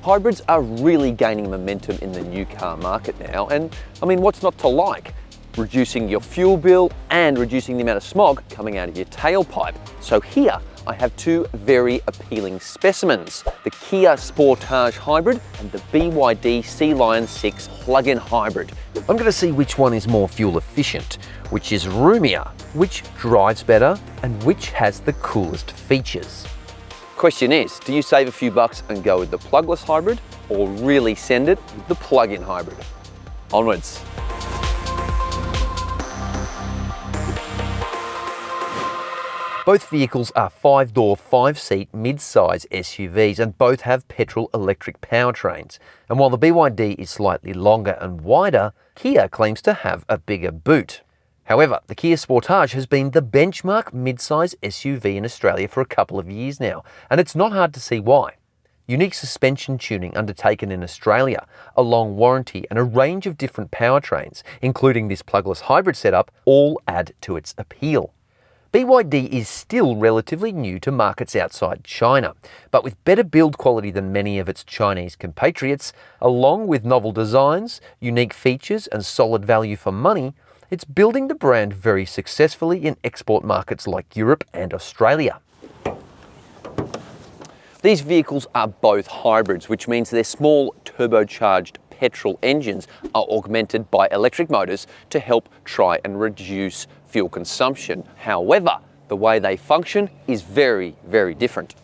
Hybrids are really gaining momentum in the new car market now, and I mean, what's not to like? Reducing your fuel bill and reducing the amount of smog coming out of your tailpipe. So here I have two very appealing specimens, the Kia Sportage Hybrid and the BYD Sealion 6 plug-in hybrid. I'm going to see which one is more fuel efficient, which is roomier, which drives better, and which has the coolest features. Question is, do you save a few bucks and go with the plugless hybrid, or really send it with the plug-in hybrid? Onwards. Both vehicles are 5-door, 5-seat, mid-size SUVs, and both have petrol-electric powertrains. And while the BYD is slightly longer and wider, Kia claims to have a bigger boot. However, the Kia Sportage has been the benchmark mid-size SUV in Australia for a couple of years now, and it's not hard to see why. Unique suspension tuning undertaken in Australia, a long warranty, and a range of different powertrains, including this plugless hybrid setup, all add to its appeal. BYD is still relatively new to markets outside China, but with better build quality than many of its Chinese compatriots, along with novel designs, unique features, and solid value for money, it's building the brand very successfully in export markets like Europe and Australia. These vehicles are both hybrids, which means their small turbocharged petrol engines are augmented by electric motors to help try and reduce fuel consumption. However, the way they function is very, very different.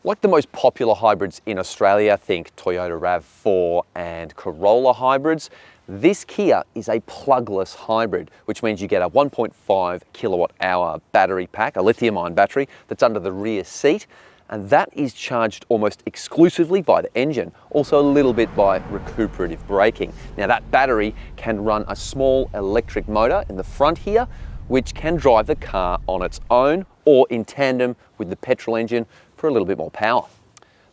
Like the most popular hybrids in Australia, think Toyota RAV4 and Corolla hybrids, this Kia is a plugless hybrid, which means you get a 1.5 kilowatt hour battery pack, a lithium-ion battery that's under the rear seat, and that is charged almost exclusively by the engine, also a little bit by recuperative braking. Now that battery can run a small electric motor in the front here, which can drive the car on its own or in tandem with the petrol engine for a little bit more power.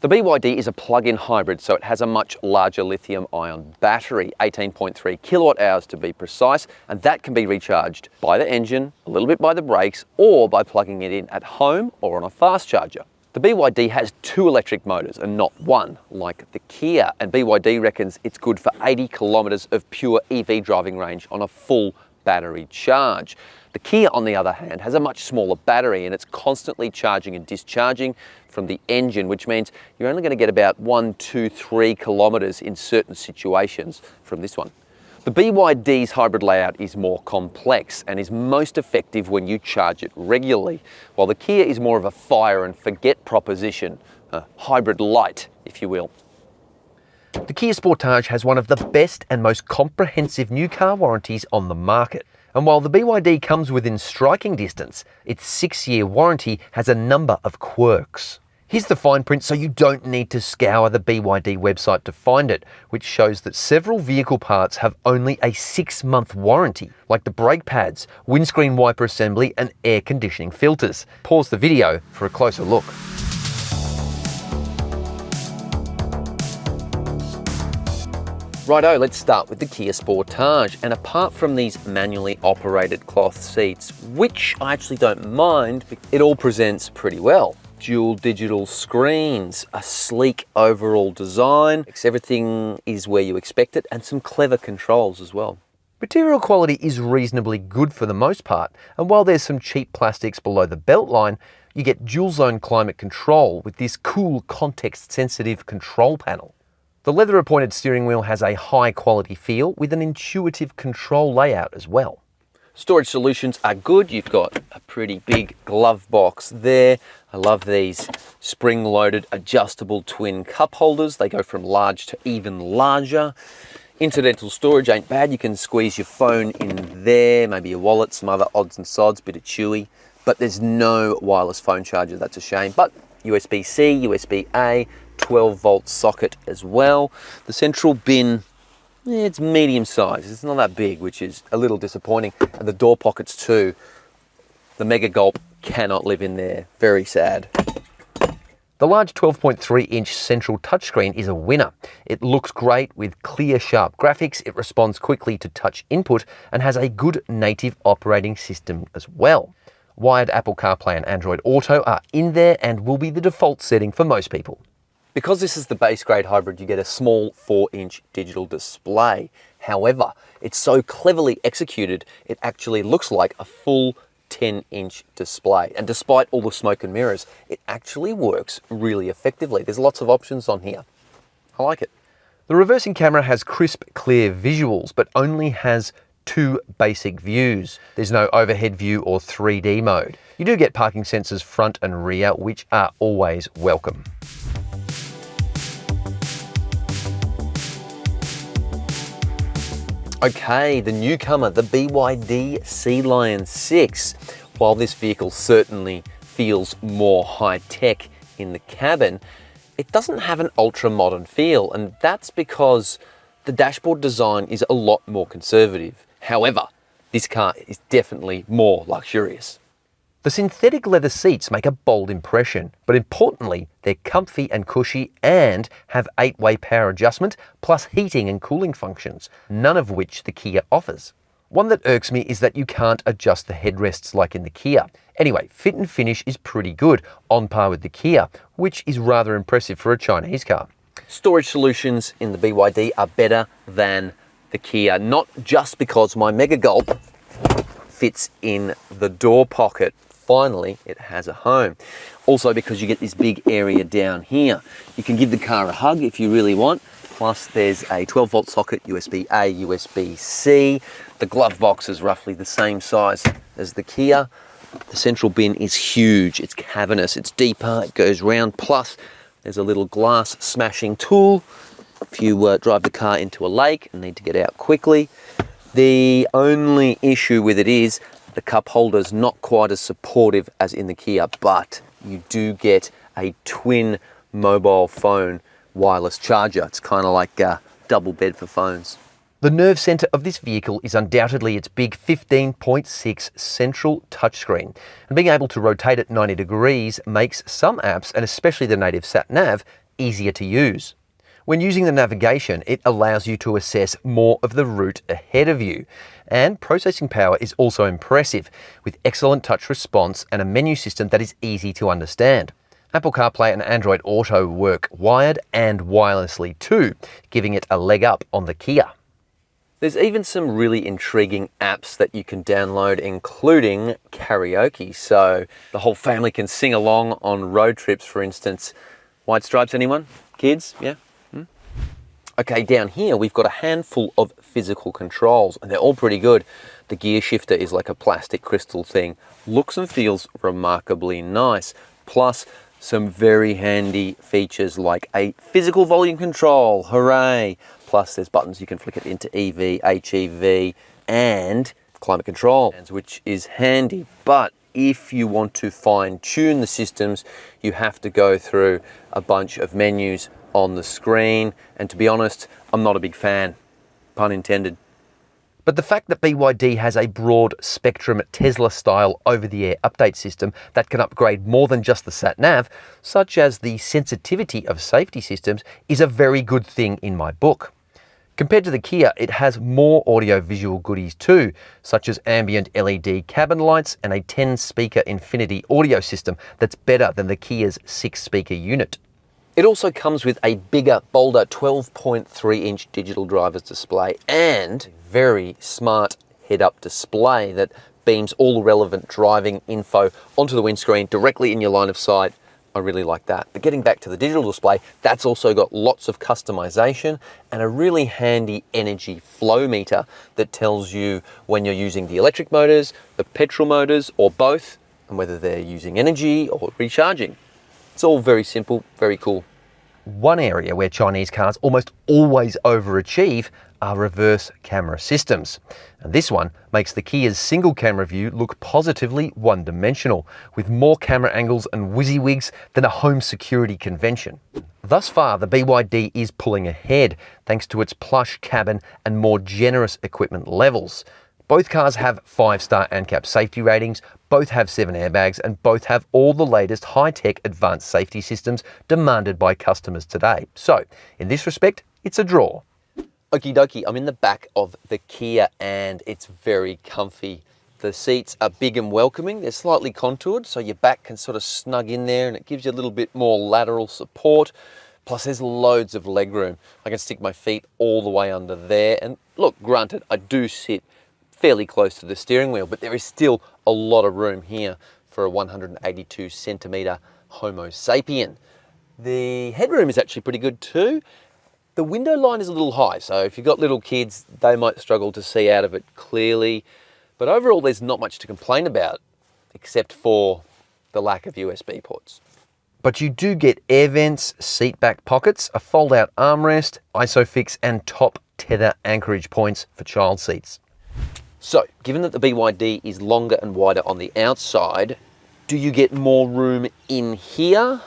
The BYD is a plug-in hybrid, so it has a much larger lithium-ion battery, 18.3 kilowatt hours to be precise, and that can be recharged by the engine, a little bit by the brakes, or by plugging it in at home or on a fast charger. The BYD has two electric motors and not one, like the Kia, and BYD reckons it's good for 80 kilometres of pure EV driving range on a full battery charge. The Kia, on the other hand, has a much smaller battery and it's constantly charging and discharging from the engine, which means you're only going to get about 1, 2, 3 kilometres in certain situations from this one. The BYD's hybrid layout is more complex and is most effective when you charge it regularly, while the Kia is more of a fire and forget proposition, a hybrid light, if you will. The Kia Sportage has one of the best and most comprehensive new car warranties on the market. And while the BYD comes within striking distance, its 6-year warranty has a number of quirks. Here's the fine print so you don't need to scour the BYD website to find it, which shows that several vehicle parts have only a 6-month warranty, like the brake pads, windscreen wiper assembly, and air conditioning filters. Pause the video for a closer look. Righto, let's start with the Kia Sportage, and apart from these manually operated cloth seats, which I actually don't mind, it all presents pretty well. Dual digital screens, a sleek overall design, everything is where you expect it, and some clever controls as well. Material quality is reasonably good for the most part, and while there's some cheap plastics below the belt line, you get dual zone climate control with this cool context sensitive control panel. The leather appointed steering wheel has a high quality feel with an intuitive control layout as well. Storage solutions are good. You've got a pretty big glove box there. I love these spring-loaded adjustable twin cup holders. They go from large to even larger. Incidental storage ain't bad. You can squeeze your phone in there, maybe your wallet, some other odds and sods, bit of chewy. But there's no wireless phone charger, that's a shame. But USB-C, USB-A, 12-volt socket as well. The central bin, it's medium size. It's not that big, which is a little disappointing. And the door pockets too. The Mega Gulp cannot live in there. Very sad. The large 12.3-inch central touchscreen is a winner. It looks great with clear, sharp graphics. It responds quickly to touch input and has a good native operating system as well. Wired Apple CarPlay and Android Auto are in there and will be the default setting for most people. Because this is the base grade hybrid, you get a small 4-inch digital display. However, it's so cleverly executed, it actually looks like a full 10-inch display. And despite all the smoke and mirrors, it actually works really effectively. There's lots of options on here. I like it. The reversing camera has crisp, clear visuals, but only has 2 basic views. There's no overhead view or 3D mode. You do get parking sensors front and rear, which are always welcome. Okay, the newcomer, the BYD Sealion 6. While this vehicle certainly feels more high-tech in the cabin, it doesn't have an ultra-modern feel, and that's because the dashboard design is a lot more conservative. However, this car is definitely more luxurious. The synthetic leather seats make a bold impression, but importantly, they're comfy and cushy and have 8-way power adjustment plus heating and cooling functions, none of which the Kia offers. One that irks me is that you can't adjust the headrests like in the Kia. Anyway, fit and finish is pretty good, on par with the Kia, which is rather impressive for a Chinese car. Storage solutions in the BYD are better than the Kia, not just because my Mega Gulp fits in the door pocket. Finally, it has a home. Also because you get this big area down here. You can give the car a hug if you really want. Plus there's a 12-volt socket, USB-A, USB-C. The glove box is roughly the same size as the Kia. The central bin is huge. It's cavernous, it's deeper, it goes round. Plus there's a little glass smashing tool if you drive the car into a lake and need to get out quickly. The only issue with it is the cup holder's not quite as supportive as in the Kia, but you do get a twin mobile phone wireless charger. It's kind of like a double bed for phones. The nerve centre of this vehicle is undoubtedly its big 15.6 central touchscreen, and being able to rotate at 90 degrees makes some apps, and especially the native sat-nav, easier to use. When using the navigation, it allows you to assess more of the route ahead of you. And processing power is also impressive, with excellent touch response and a menu system that is easy to understand. Apple CarPlay and Android Auto work wired and wirelessly too, giving it a leg up on the Kia. There's even some really intriguing apps that you can download, including karaoke, so the whole family can sing along on road trips, for instance. White Stripes, anyone? Kids? Yeah? Okay, down here we've got a handful of physical controls, and they're all pretty good. The gear shifter is like a plastic crystal thing. Looks and feels remarkably nice. Plus, some very handy features like a physical volume control, hooray! Plus there's buttons you can flick it into EV, HEV, and climate control, which is handy. But if you want to fine-tune the systems, you have to go through a bunch of menus on the screen, and to be honest, I'm not a big fan, pun intended. But the fact that BYD has a broad spectrum Tesla-style over-the-air update system that can upgrade more than just the sat-nav, such as the sensitivity of safety systems, is a very good thing in my book. Compared to the Kia, it has more audio-visual goodies too, such as ambient LED cabin lights and a 10-speaker Infinity audio system that's better than the Kia's 6-speaker unit. It also comes with a bigger, bolder 12.3-inch digital driver's display and very smart head-up display that beams all the relevant driving info onto the windscreen directly in your line of sight. I really like that. But getting back to the digital display, that's also got lots of customization and a really handy energy flow meter that tells you when you're using the electric motors, the petrol motors, or both, and whether they're using energy or recharging. It's all very simple, very cool. One area where Chinese cars almost always overachieve are reverse camera systems. And this one makes the Kia's single camera view look positively one-dimensional, with more camera angles and WYSIWYGs than a home security convention. Thus far, the BYD is pulling ahead, thanks to its plush cabin and more generous equipment levels. Both cars have 5-star ANCAP safety ratings, both have 7 airbags, and both have all the latest high-tech advanced safety systems demanded by customers today. So, in this respect, it's a draw. Okie dokie, I'm in the back of the Kia and it's very comfy. The seats are big and welcoming. They're slightly contoured, so your back can sort of snug in there and it gives you a little bit more lateral support. Plus there's loads of legroom. I can stick my feet all the way under there. And look, granted, I do sit fairly close to the steering wheel, but there is still a lot of room here for a 182 centimetre Homo sapien. The headroom is actually pretty good too. The window line is a little high, so if you've got little kids, they might struggle to see out of it clearly. But overall, there's not much to complain about, except for the lack of USB ports. But you do get air vents, seat back pockets, a fold-out armrest, ISOFIX and top tether anchorage points for child seats. So, given that the BYD is longer and wider on the outside, do you get more room in here?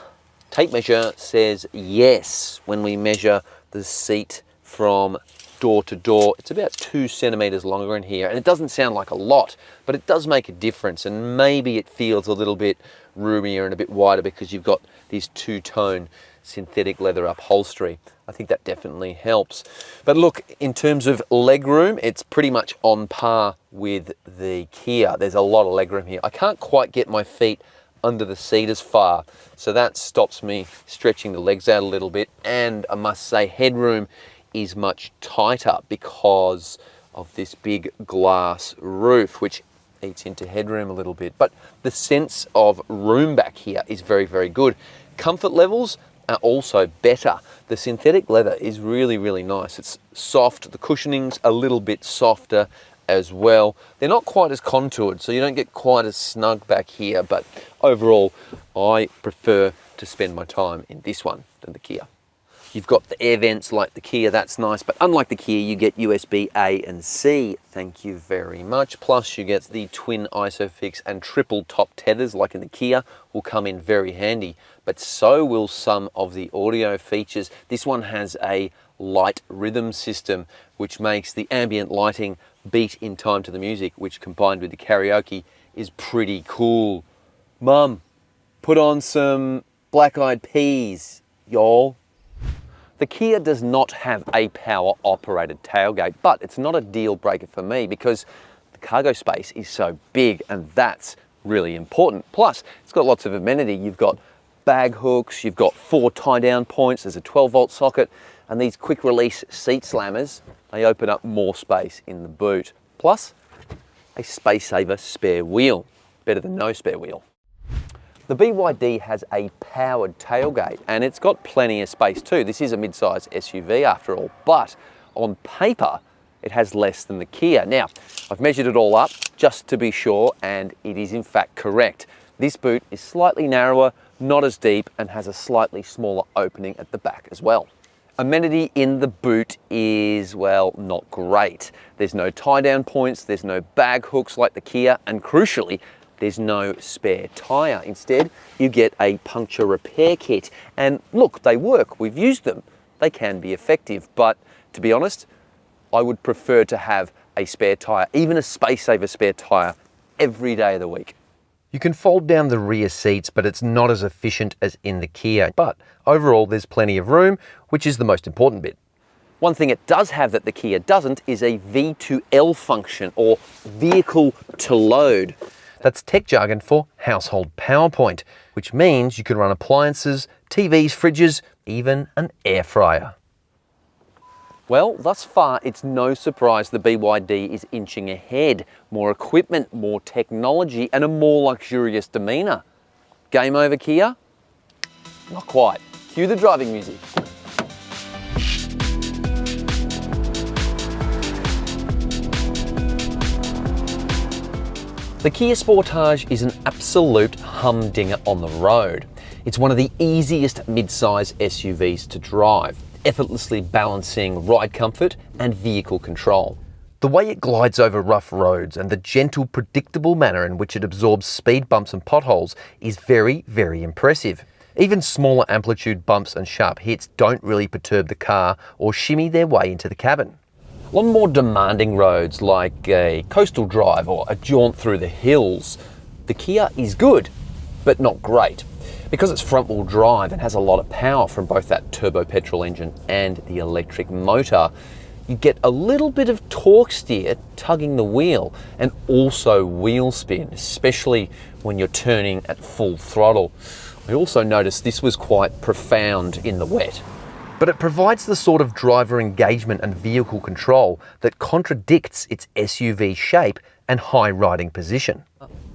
Tape measure says yes. When we measure the seat from door to door, it's about 2 centimeters longer in here. And it doesn't sound like a lot, but it does make a difference. And maybe it feels a little bit roomier and a bit wider because you've got these two-tone synthetic leather upholstery. I think that definitely helps. But look, in terms of legroom, it's pretty much on par with the Kia. There's a lot of legroom here. I can't quite get my feet under the seat as far, so that stops me stretching the legs out a little bit. And I must say, headroom is much tighter because of this big glass roof, which eats into headroom a little bit. But the sense of room back here is very, very good. Comfort levels are also better. The synthetic leather is really, really nice. It's soft, the cushioning's a little bit softer as well. They're not quite as contoured, so you don't get quite as snug back here, but overall, I prefer to spend my time in this one than the Kia. You've got the air vents like the Kia, that's nice, but unlike the Kia, you get USB A and C. Thank you very much. Plus, you get the twin ISOFIX and triple top tethers like in the Kia will come in very handy, but so will some of the audio features. This one has a light rhythm system, which makes the ambient lighting beat in time to the music, which combined with the karaoke is pretty cool. Mum, put on some Black Eyed Peas, y'all. The Kia does not have a power-operated tailgate, but it's not a deal breaker for me because the cargo space is so big, and that's really important. Plus, it's got lots of amenity. You've got bag hooks, you've got 4 tie-down points, there's a 12-volt socket, and these quick-release seat slammers, they open up more space in the boot. Plus, a space-saver spare wheel. Better than no spare wheel. The BYD has a powered tailgate, and it's got plenty of space too. This is a mid-size SUV after all, but on paper, it has less than the Kia. Now, I've measured it all up just to be sure, and it is in fact correct. This boot is slightly narrower, not as deep, and has a slightly smaller opening at the back as well. Amenity in the boot is, well, not great. There's no tie-down points, there's no bag hooks like the Kia, and crucially, there's no spare tyre. Instead, you get a puncture repair kit. And look, they work, we've used them. They can be effective, but to be honest, I would prefer to have a spare tyre, even a space-saver spare tyre, every day of the week. You can fold down the rear seats, but it's not as efficient as in the Kia. But overall, there's plenty of room, which is the most important bit. One thing it does have that the Kia doesn't is a V2L function, or vehicle to load. That's tech jargon for household power point, which means you can run appliances, TVs, fridges, even an air fryer. Well, thus far, it's no surprise the BYD is inching ahead. More equipment, more technology, and a more luxurious demeanour. Game over, Kia? Not quite. Cue the driving music. The Kia Sportage is an absolute humdinger on the road. It's one of the easiest mid-size SUVs to drive, effortlessly balancing ride comfort and vehicle control. The way it glides over rough roads and the gentle, predictable manner in which it absorbs speed bumps and potholes is very, very impressive. Even smaller amplitude bumps and sharp hits don't really perturb the car or shimmy their way into the cabin. On more demanding roads like a coastal drive or a jaunt through the hills, the Kia is good, but not great. Because it's front-wheel drive and has a lot of power from both that turbo petrol engine and the electric motor, you get a little bit of torque steer tugging the wheel and also wheel spin, especially when you're turning at full throttle. I also noticed this was quite profound in the wet. But it provides the sort of driver engagement and vehicle control that contradicts its SUV shape and high riding position.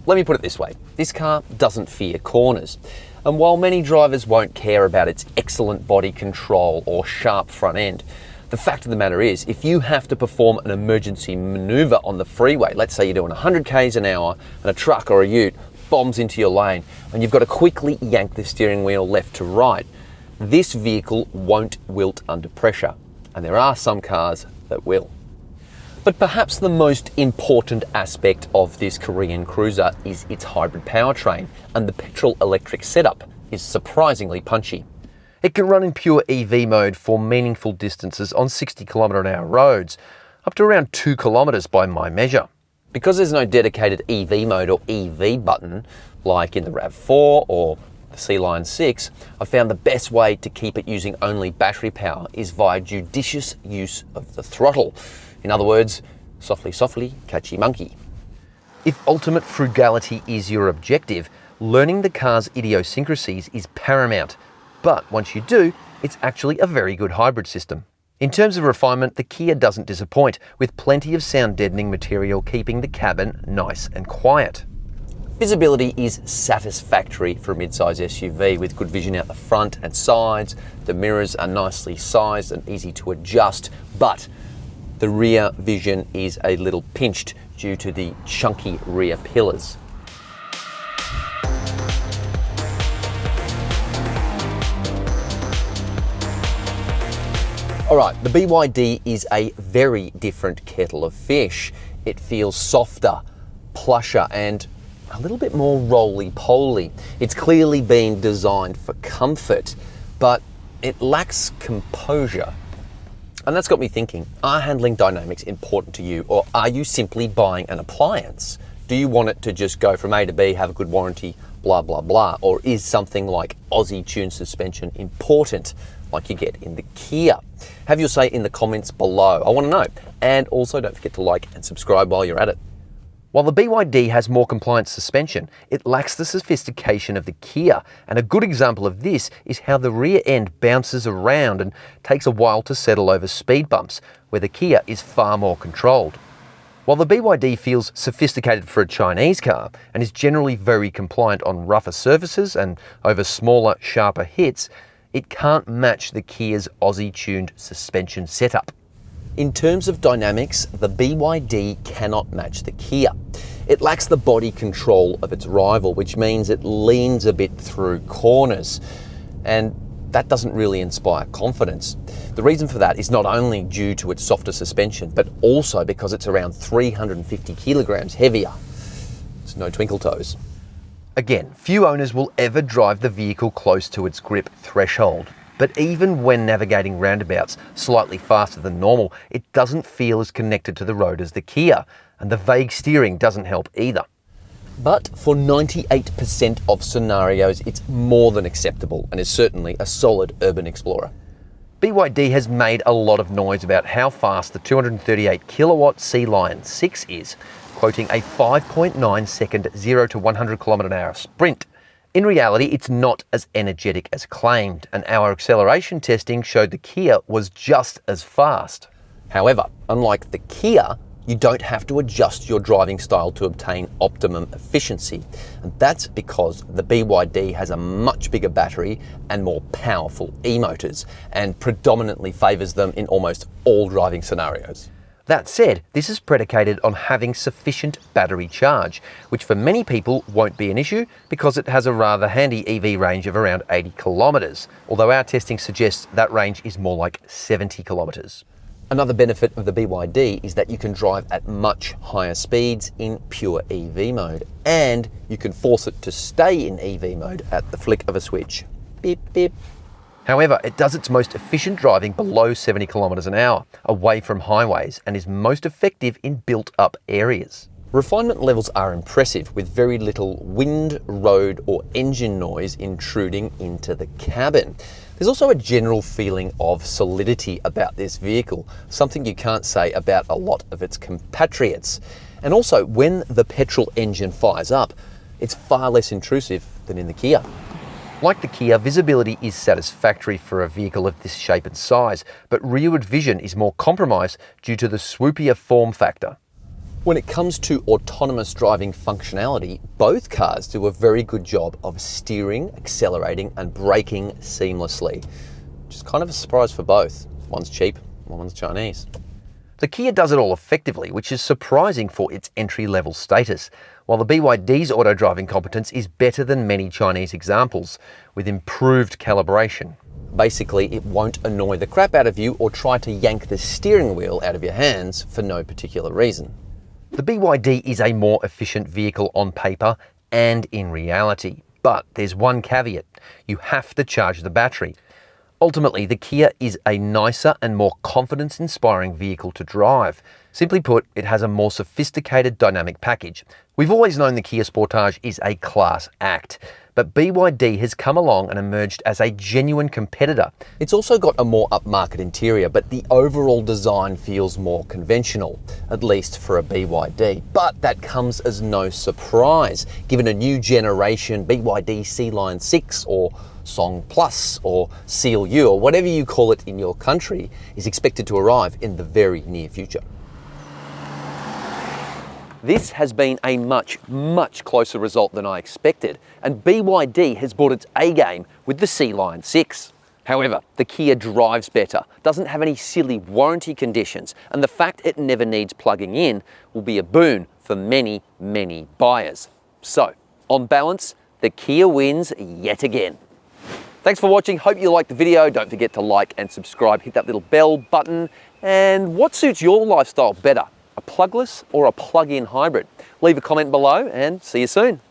Let me put it this way, this car doesn't fear corners. And while many drivers won't care about its excellent body control or sharp front end, the fact of the matter is, if you have to perform an emergency maneuver on the freeway, let's say you're doing 100 k's an hour and a truck or a ute bombs into your lane and you've got to quickly yank the steering wheel left to right, this vehicle won't wilt under pressure. And there are some cars that will. But perhaps the most important aspect of this Korean cruiser is its hybrid powertrain, and the petrol-electric setup is surprisingly punchy. It can run in pure EV mode for meaningful distances on 60km/h roads, up to around 2 kilometers by my measure. Because there's no dedicated EV mode or EV button, like in the RAV4 or the Sealion 6, I found the best way to keep it using only battery power is via judicious use of the throttle. In other words, softly, softly, catchy monkey. If ultimate frugality is your objective, learning the car's idiosyncrasies is paramount. But once you do, it's actually a very good hybrid system. In terms of refinement, the Kia doesn't disappoint, with plenty of sound deadening material keeping the cabin nice and quiet. Visibility is satisfactory for a mid-size SUV with good vision out the front and sides. The mirrors are nicely sized and easy to adjust, but the rear vision is a little pinched due to the chunky rear pillars. All right, the BYD is a very different kettle of fish. It feels softer, plusher, and a little bit more roly-poly. It's clearly been designed for comfort, but it lacks composure. And that's got me thinking, are handling dynamics important to you, or are you simply buying an appliance? Do you want it to just go from A to B, have a good warranty, blah, blah, blah, or is something like Aussie tuned suspension important, like you get in the Kia? Have your say in the comments below. I want to know. And also don't forget to like and subscribe while you're at it. While the BYD has more compliant suspension, it lacks the sophistication of the Kia, and a good example of this is how the rear end bounces around and takes a while to settle over speed bumps, where the Kia is far more controlled. While the BYD feels sophisticated for a Chinese car and is generally very compliant on rougher surfaces and over smaller, sharper hits, it can't match the Kia's Aussie-tuned suspension setup. In terms of dynamics, the BYD cannot match the Kia. It lacks the body control of its rival, which means it leans a bit through corners, and that doesn't really inspire confidence. The reason for that is not only due to its softer suspension, but also because it's around 350 kilograms heavier. It's no twinkle toes. Again, few owners will ever drive the vehicle close to its grip threshold. But even when navigating roundabouts slightly faster than normal, it doesn't feel as connected to the road as the Kia, and the vague steering doesn't help either. But for 98% of scenarios, it's more than acceptable and is certainly a solid urban explorer. BYD has made a lot of noise about how fast the 238 kilowatt Sealion 6 is, quoting a 5.9 second 0 to 100 km/h sprint. In reality, it's not as energetic as claimed, and our acceleration testing showed the Kia was just as fast. However, unlike the Kia, you don't have to adjust your driving style to obtain optimum efficiency. And that's because the BYD has a much bigger battery and more powerful e-motors, and predominantly favours them in almost all driving scenarios. That said, this is predicated on having sufficient battery charge, which for many people won't be an issue because it has a rather handy EV range of around 80 kilometres, although our testing suggests that range is more like 70 kilometres. Another benefit of the BYD is that you can drive at much higher speeds in pure EV mode, and you can force it to stay in EV mode at the flick of a switch. Beep, beep. However, it does its most efficient driving below 70 km/h, away from highways, and is most effective in built-up areas. Refinement levels are impressive, with very little wind, road, or engine noise intruding into the cabin. There's also a general feeling of solidity about this vehicle, something you can't say about a lot of its compatriots. And also, when the petrol engine fires up, it's far less intrusive than in the Kia. Like the Kia, visibility is satisfactory for a vehicle of this shape and size, but rearward vision is more compromised due to the swoopier form factor. When it comes to autonomous driving functionality, both cars do a very good job of steering, accelerating and braking seamlessly. Which is kind of a surprise for both. One's cheap, one's Chinese. The Kia does it all effectively, which is surprising for its entry-level status, while the BYD's auto driving competence is better than many Chinese examples, with improved calibration. Basically, it won't annoy the crap out of you or try to yank the steering wheel out of your hands for no particular reason. The BYD is a more efficient vehicle on paper and in reality, but there's one caveat: you have to charge the battery. Ultimately, the Kia is a nicer and more confidence-inspiring vehicle to drive. Simply put, it has a more sophisticated dynamic package. We've always known the Kia Sportage is a class act, but BYD has come along and emerged as a genuine competitor. It's also got a more upmarket interior, but the overall design feels more conventional, at least for a BYD. But that comes as no surprise, given a new generation BYD Sealion 6 or Song Plus or Sealion, or whatever you call it in your country, is expected to arrive in the very near future. This has been a much closer result than I expected, and BYD has brought its A game with the Sealion 6. However, the Kia drives better, doesn't have any silly warranty conditions, and the fact it never needs plugging in will be a boon for many buyers. So, on balance, the Kia wins yet again. Thanks for watching. Hope you liked the video. Don't forget to like and subscribe. Hit that little bell button. And what suits your lifestyle better? A plugless or a plug-in hybrid? Leave a comment below and see you soon.